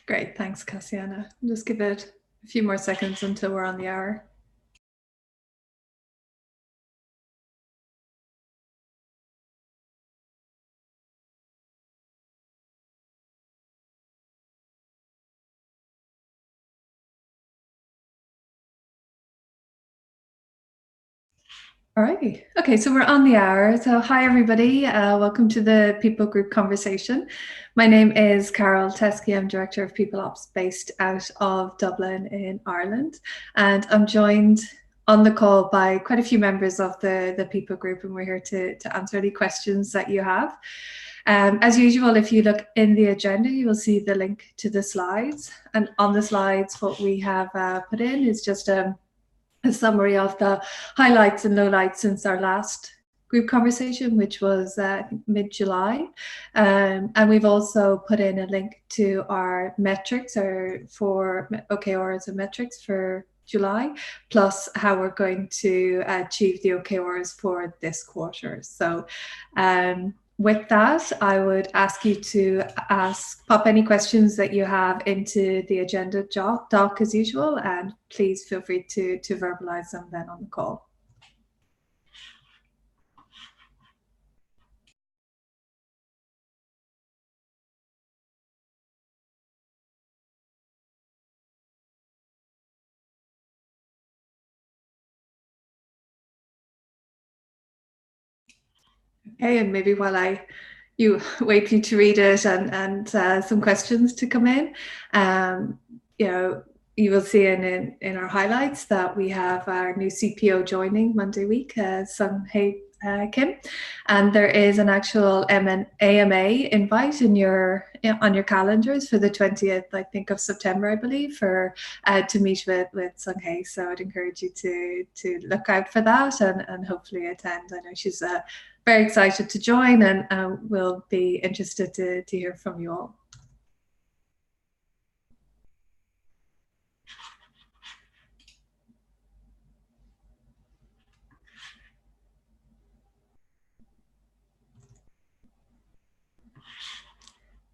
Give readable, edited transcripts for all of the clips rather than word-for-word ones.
Great, thanks, Cassiana. Just give it a few more seconds until we're on the hour. Alrighty. Okay, so we're on the hour. So hi, everybody. Welcome to the People Group Conversation. My name is Carol Teskey. I'm Director of People Ops based out of Dublin in Ireland. And I'm joined on the call by quite a few members of the People Group, and we're here to answer any questions that you have. As usual, if you look in the agenda, you will see the link to the slides. And on the slides, what we have put in is just a summary of the highlights and lowlights since our last group conversation, which was mid-July. And we've also put in a link to our metrics for OKRs and metrics for July, plus how we're going to achieve the OKRs for this quarter. So with that, I would ask you to pop any questions that you have into the agenda doc as usual, and please feel free to verbalize them then on the call. Okay, and maybe while you wait for you to read it and some questions to come in, you will see in our highlights that we have our new CPO joining Monday week, Sung-Hae Kim, and there is an actual AMA invite on your calendars for the 20th, I think, of September, I believe, to meet with Sung-Hae. So I'd encourage you to look out for that and hopefully attend. I know she's very excited to join, and we'll be interested to hear from you all.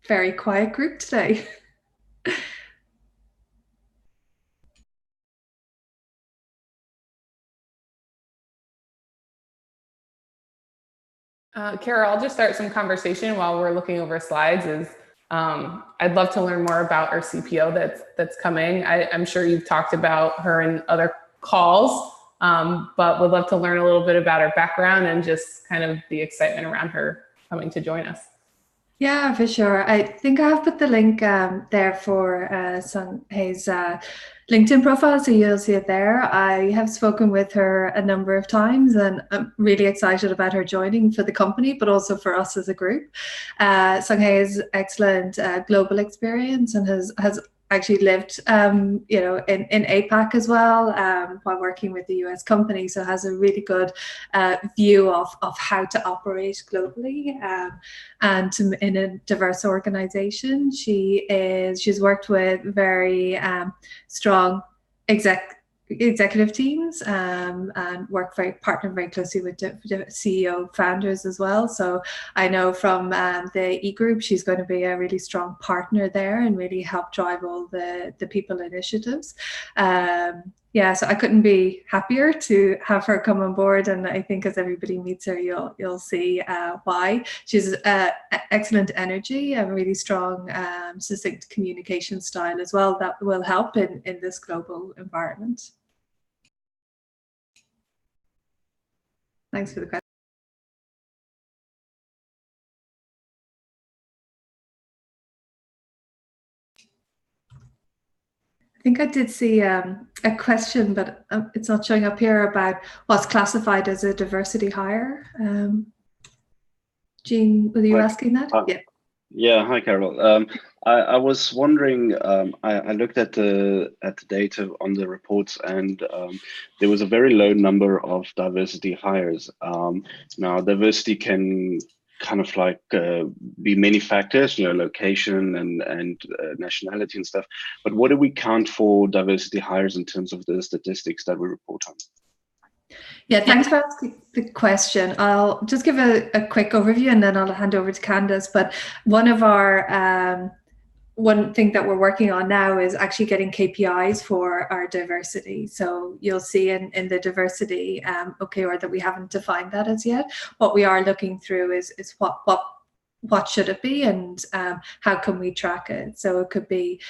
Very quiet group today. Kara, I'll just start some conversation while we're looking over slides. I'd love to learn more about our CPO that's coming. I'm sure you've talked about her in other calls, but would love to learn a little bit about her background and just kind of the excitement around her coming to join us. Yeah, for sure. I think I have put the link there for Sung-Hae's LinkedIn profile, so you'll see it there. I have spoken with her a number of times, and I'm really excited about her joining for the company, but also for us as a group. Sung-Hae has excellent global experience and has actually lived, in APAC as well, while working with the US company. So has a really good view of how to operate globally and in a diverse organization. She's worked with very strong executive teams and partnered very closely with the CEO founders as well. So I know from the e-group, she's going to be a really strong partner there and really help drive all the people initiatives. So I couldn't be happier to have her come on board, and I think as everybody meets her, you'll see why. She's excellent energy, a really strong, succinct communication style as well that will help in this global environment. Thanks for the question. I think I did see a question, but it's not showing up here, about what's classified as a diversity hire. Jean, were you asking that? Yeah. Yeah. Hi, Carol. I was wondering. I looked at the data on the reports, and there was a very low number of diversity hires. Now, diversity can kind of like be many factors, location and nationality and stuff. But what do we count for diversity hires in terms of the statistics that we report on? Yeah, thanks for asking the question. I'll just give a quick overview and then I'll hand over to Candace. But one of our one thing that we're working on now is actually getting KPIs for our diversity. So you'll see in the diversity OKR that we haven't defined that as yet. What we are looking through is what should it be, and how can we track it? So it could be,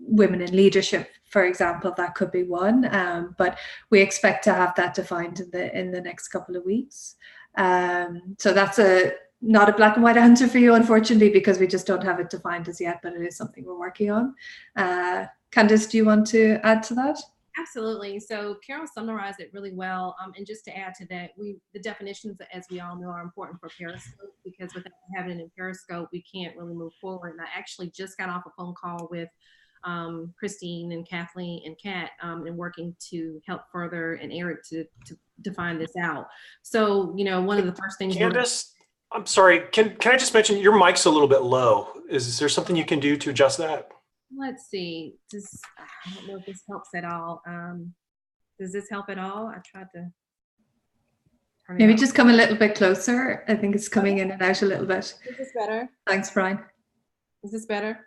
women in leadership, for example. That could be one, but we expect to have that defined in the next couple of weeks. So that's not a black and white answer for you, unfortunately, because we just don't have it defined as yet, but it is something we're working on. Candice, do you want to add to that? Absolutely. So Carol summarized it really well. And just to add to that, the definitions, as we all know, are important for Periscope, because without having it in Periscope, we can't really move forward. And I actually just got off a phone call with Christine and Kathleen and Kat, and working to help further and Eric to define this out. So, one of the first things— Candice, I'm sorry, can I just mention your mic's a little bit low. Is there something you can do to adjust that? Let's see. I don't know if this helps at all. Does this help at all? I tried to turn it Maybe off. just come a little bit closer. I think it's coming in and out a little bit. Is this better? Thanks, Brian. Is this better?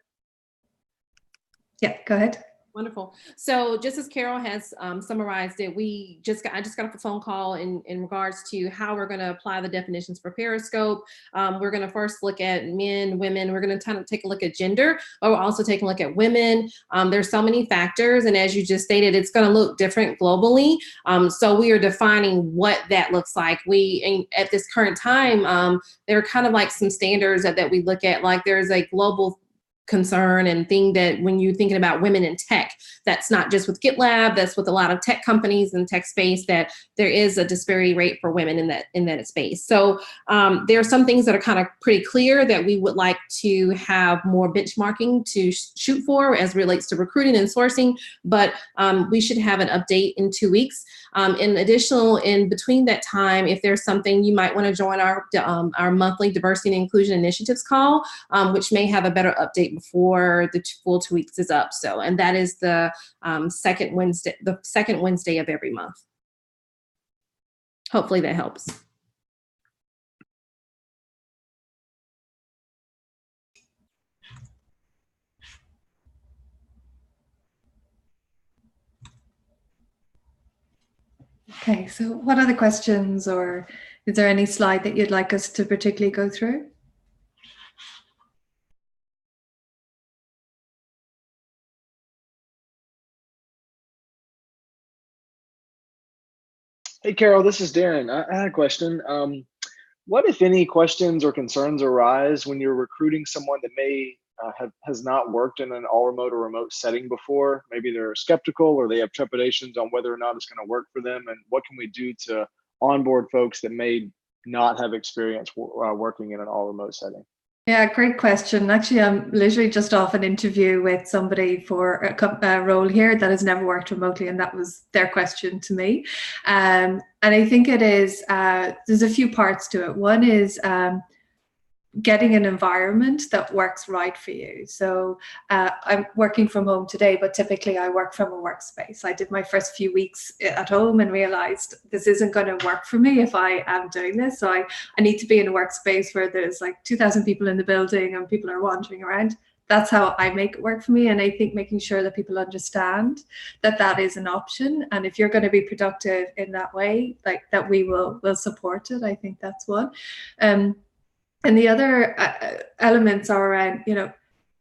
Yeah, go ahead. Wonderful. So just as Carol has summarized it, I just got off a phone call in regards to how we're going to apply the definitions for Periscope. We're going to first look at men, women. We're going to take a look at gender, but we're also taking a look at women. There's so many factors, and as you just stated, it's going to look different globally. So we are defining what that looks like. At this current time, there are kind of like some standards that we look at. Like there's a global concern and thing that when you're thinking about women in tech, that's not just with GitLab, that's with a lot of tech companies and tech space, that there is a disparity rate for women in that space. So there are some things that are kind of pretty clear that we would like to have more benchmarking to shoot for as relates to recruiting and sourcing, but we should have an update in 2 weeks. In between that time, if there's something, you might want to join our monthly diversity and inclusion initiatives call, which may have a better update before the full 2 weeks is up. So, and that is the second Wednesday of every month. Hopefully that helps. Okay, so what other questions, or is there any slide that you'd like us to particularly go through? Hey, Carol, this is Darren. I had a question. What, if any, questions or concerns arise when you're recruiting someone that may has not worked in an all remote or remote setting before? Maybe they're skeptical or they have trepidations on whether or not it's going to work for them. And what can we do to onboard folks that may not have experience working in an all remote setting? Yeah, great question. Actually, I'm literally just off an interview with somebody for a role here that has never worked remotely, and that was their question to me. And I think it is, there's a few parts to it. One is getting an environment that works right for you. So I'm working from home today, but typically I work from a workspace. I did my first few weeks at home and realized this isn't going to work for me if I am doing this. So I need to be in a workspace where there's like 2,000 people in the building and people are wandering around. That's how I make it work for me. And I think making sure that people understand that that is an option. And if you're going to be productive in that way, like that, we will support it. I think that's one. And the other elements are around,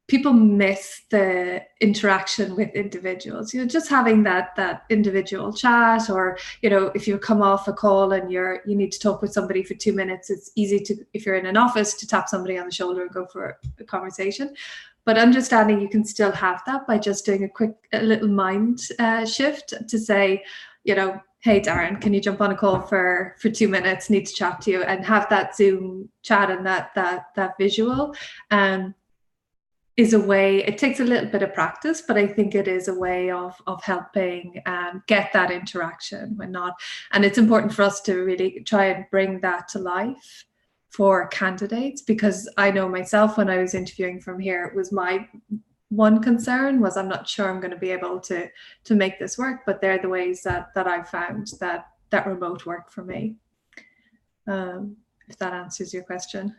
people miss the interaction with individuals, just having that individual chat, or, if you come off a call and you need to talk with somebody for 2 minutes, it's easy to, if you're in an office, to tap somebody on the shoulder and go for a conversation. But understanding you can still have that by just doing a little mind shift to say, hey, Darren, can you jump on a call for 2 minutes? Need to chat to you, and have that Zoom chat and that visual is a way. It takes a little bit of practice, but I think it is a way of helping get that interaction when not. And it's important for us to really try and bring that to life for candidates, because I know myself when I was interviewing from here, it was my one concern was I'm not sure I'm going to be able to make this work, but they're the ways that I've found that remote work for me. If that answers your question.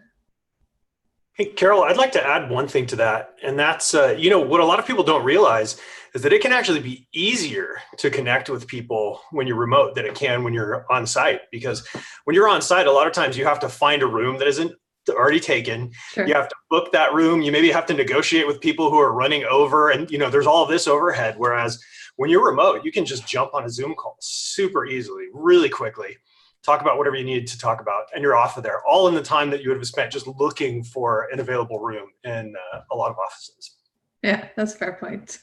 Hey, Carol, I'd like to add one thing to that. And that's, what a lot of people don't realize is that it can actually be easier to connect with people when you're remote than it can when you're on site. Because when you're on site, a lot of times you have to find a room that isn't already taken. Sure. You have to book that room. You maybe have to negotiate with people who are running over, and there's all of this overhead. Whereas when you're remote, you can just jump on a Zoom call super easily, really quickly, talk about whatever you need to talk about, and you're off of there, all in the time that you would have spent just looking for an available room in a lot of offices. Yeah, that's a fair point.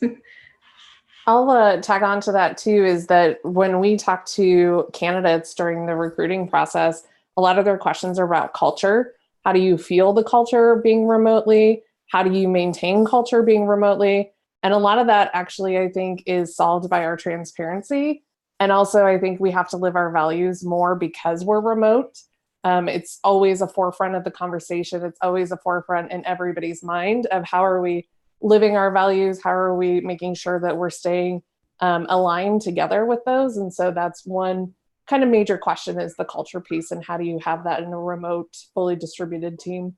I'll tag on to that too, is that when we talk to candidates during the recruiting process, a lot of their questions are about culture. How do you feel the culture being remotely? How do you maintain culture being remotely? And a lot of that actually, I think, is solved by our transparency. And also, I think we have to live our values more because we're remote. It's always a forefront of the conversation. It's always a forefront in everybody's mind of how are we living our values? How are we making sure that we're staying aligned together with those? And so that's one kind of major question, is the culture piece, and how do you have that in a remote, fully distributed team?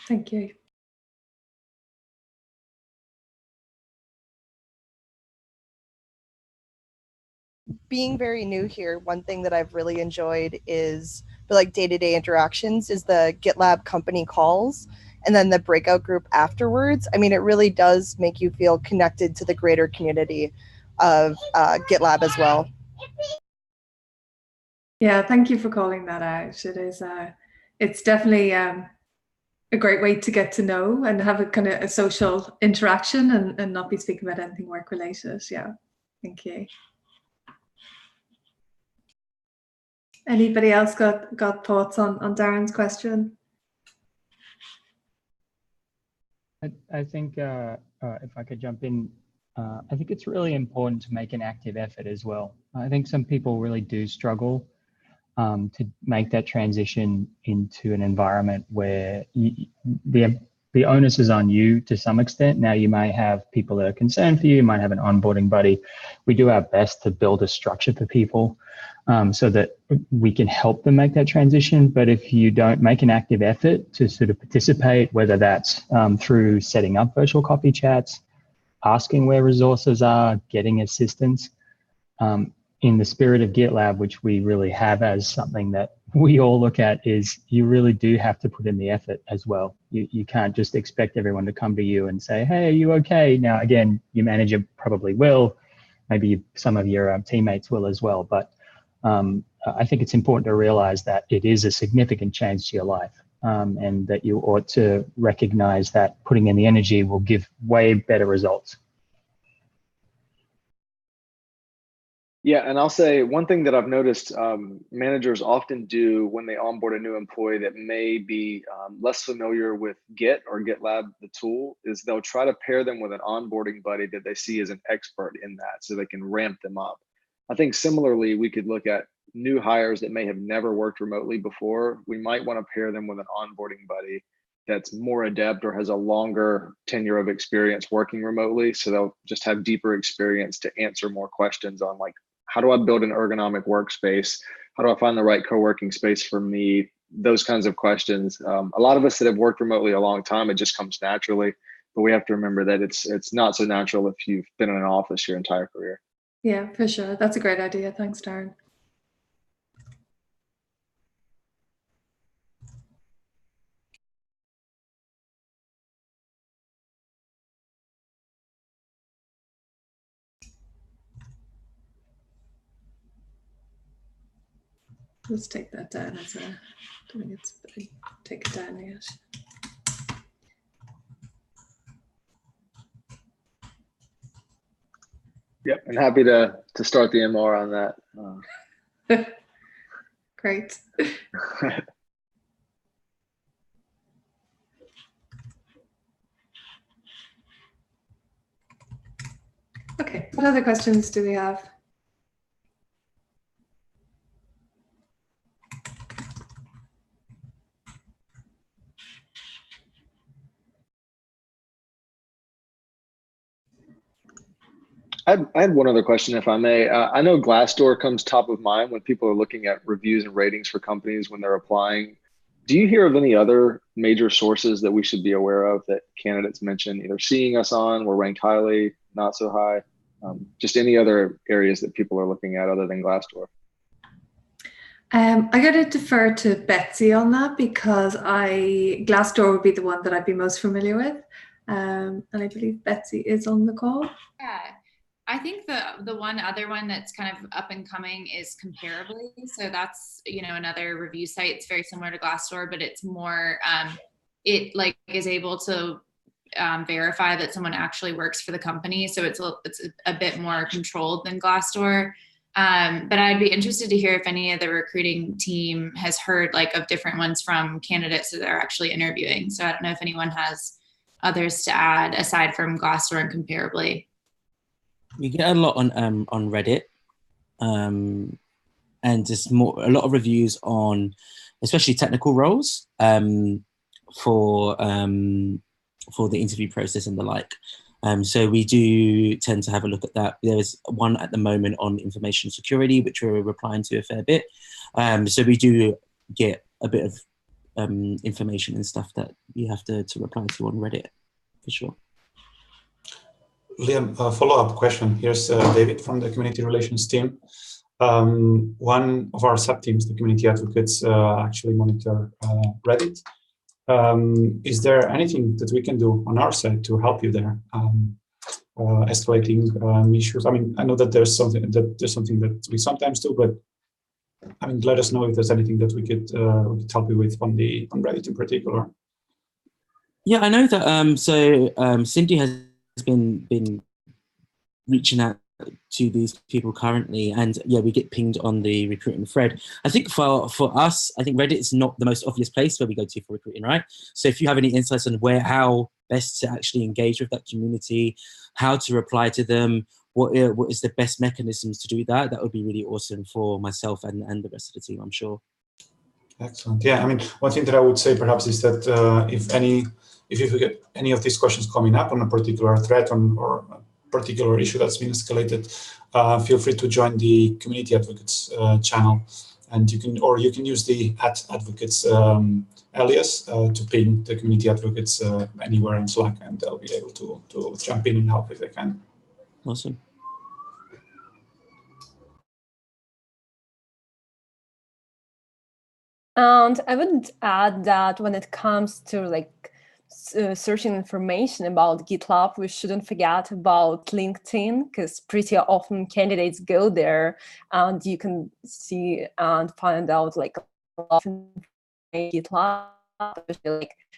Thank you. Being very new here, one thing that I've really enjoyed is the like day-to-day interactions is the GitLab company calls and then the breakout group afterwards. I mean, it really does make you feel connected to the greater community of GitLab as well. Yeah, thank you for calling that out. It is, it's definitely a great way to get to know and have a kind of a social interaction and not be speaking about anything work related. Yeah, thank you. Anybody else got thoughts on Darren's question? I think if I could jump in, I think it's really important to make an active effort as well. I think some people really do struggle to make that transition into an environment where the onus is on you to some extent. Now, you may have people that are concerned for you, you might have an onboarding buddy. We do our best to build a structure for people so that we can help them make that transition. But if you don't make an active effort to sort of participate, whether that's through setting up virtual coffee chats, asking where resources are, getting assistance, in the spirit of GitLab, which we really have as something that we all look at, is you really do have to put in the effort as well. You can't just expect everyone to come to you and say, hey, are you okay? Now, again, your manager probably will, maybe some of your teammates will as well. But I think it's important to realize that it is a significant change to your life, and that you ought to recognize that putting in the energy will give way better results. Yeah, and I'll say one thing that I've noticed managers often do when they onboard a new employee that may be less familiar with Git or GitLab, the tool, is they'll try to pair them with an onboarding buddy that they see as an expert in that so they can ramp them up. I think similarly, we could look at new hires that may have never worked remotely before. We might want to pair them with an onboarding buddy that's more adept or has a longer tenure of experience working remotely. So they'll just have deeper experience to answer more questions on, like, how do I build an ergonomic workspace? How do I find the right co-working space for me? Those kinds of questions. A lot of us that have worked remotely a long time, it just comes naturally. But we have to remember that it's not so natural if you've been in an office your entire career. Yeah, for sure. That's a great idea. Thanks, Darren. Let's take that down as a, I don't think it's, take it down yet. Yep, and happy to start the MR on that. Great. Okay, what other questions do we have? I had one other question, if I may. I know Glassdoor comes top of mind when people are looking at reviews and ratings for companies when they're applying. Do you hear of any other major sources that we should be aware of that candidates mention, either seeing us on, we're ranked highly, not so high? Just any other areas that people are looking at other than Glassdoor? I'm going to defer to Betsy on that because Glassdoor would be the one that I'd be most familiar with. And I believe Betsy is on the call. Yeah, I think the one other one that's kind of up and coming is Comparably. So that's, another review site. It's very similar to Glassdoor, but it's more, it like is able to verify that someone actually works for the company. So it's a bit more controlled than Glassdoor. But I'd be interested to hear if any of the recruiting team has heard of different ones from candidates that are actually interviewing. So I don't know if anyone has others to add aside from Glassdoor and Comparably. We get a lot on Reddit, and just a lot of reviews on, especially technical roles, for the interview process and the like. So we do tend to have a look at that. There's one at the moment on information security, which we're replying to a fair bit. So we do get a bit of information and stuff that we have to reply to on Reddit, for sure. Liam, a follow-up question. Here's David from the community relations team. One of our sub-teams, the community advocates, actually monitor Reddit. Is there anything that we can do on our side to help you there, escalating issues? I mean, I know that there's something that we sometimes do, but I mean, let us know if there's anything that we could help you with on Reddit in particular. Yeah, I know that. Cindy has been reaching out to these people currently, and yeah, we get pinged on the recruiting thread. I think for us, I think Reddit is not the most obvious place where we go to for recruiting, right? So if you have any insights on how best to actually engage with that community, how to reply to them, what is the best mechanisms to do that, that would be really awesome for myself and the rest of the team, I'm sure. Excellent. Yeah, I mean, one thing that I would say perhaps is that if you get any of these questions coming up on a particular threat or a particular issue that's been escalated, feel free to join the community advocates channel, and you can use the @advocates alias to ping the community advocates anywhere in Slack, and they'll be able to jump in and help if they can. Awesome. And I would add that when it comes to searching information about GitLab, we shouldn't forget about LinkedIn, because pretty often candidates go there and you can see and find out often GitLab,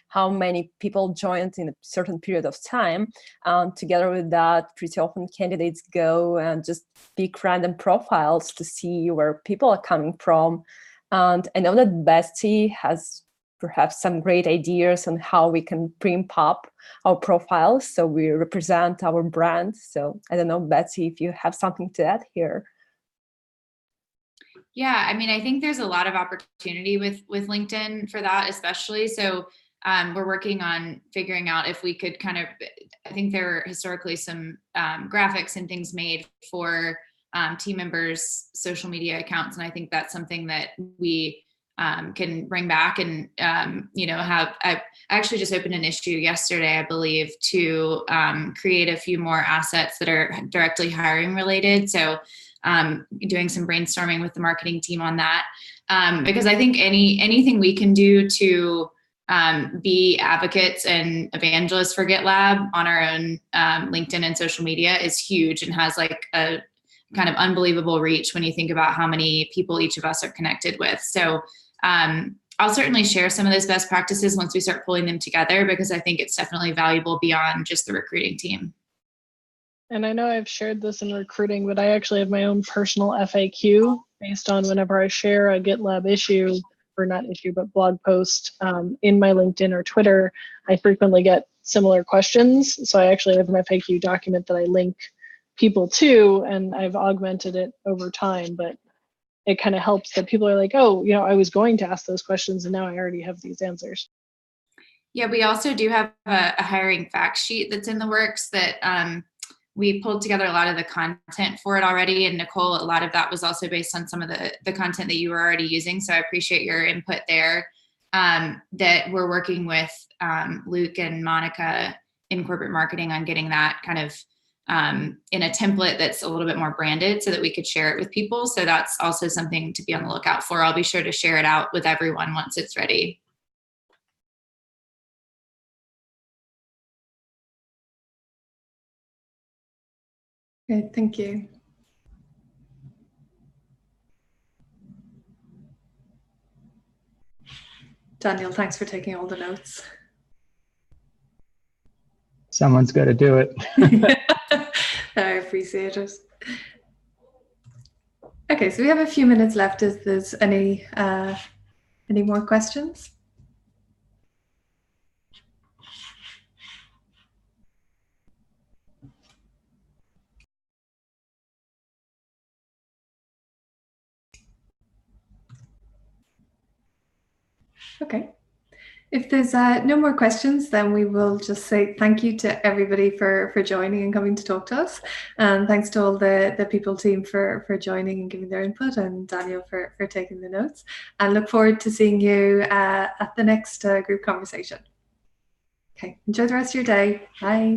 how many people joined in a certain period of time. And together with that, pretty often candidates go and just pick random profiles to see where people are coming from. And I know that Betsy has perhaps some great ideas on how we can pimp up our profiles so we represent our brand. So I don't know, Betsy, if you have something to add here. Yeah, I mean, I think there's a lot of opportunity with LinkedIn for that, especially. So we're working on figuring out if we could I think there are historically some graphics and things made for team members' social media accounts. And I think that's something that we can bring back and, have. I actually just opened an issue yesterday, I believe, to create a few more assets that are directly hiring related. So doing some brainstorming with the marketing team on that, because I think anything we can do to be advocates and evangelists for GitLab on our own LinkedIn and social media is huge, and has a kind of unbelievable reach when you think about how many people each of us are connected with. So I'll certainly share some of those best practices once we start pulling them together, because I think it's definitely valuable beyond just the recruiting team. And I know I've shared this in recruiting, but I actually have my own personal FAQ based on whenever I share a GitLab issue, or not issue, but blog post in my LinkedIn or Twitter, I frequently get similar questions. So I actually have an FAQ document that I link people to, and I've augmented it over time, but it kind of helps that people are like, oh, I was going to ask those questions and now I already have these answers. Yeah, we also do have a hiring fact sheet that's in the works that we pulled together a lot of the content for it already. And Nicole, a lot of that was also based on some of the content that you were already using. So I appreciate your input there. That we're working with Luke and Monica in corporate marketing on getting that kind of in a template that's a little bit more branded so that we could share it with people. So that's also something to be on the lookout for. I'll be sure to share it out with everyone once it's ready. Great, thank you. Daniel, thanks for taking all the notes. Someone's got to do it. I appreciate it. Okay, so we have a few minutes left. If there's any more questions? Okay. If there's no more questions, then we will just say thank you to everybody for joining and coming to talk to us. And thanks to all the people team for joining and giving their input, and Daniel for taking the notes. And look forward to seeing you at the next group conversation. Okay, enjoy the rest of your day. Bye.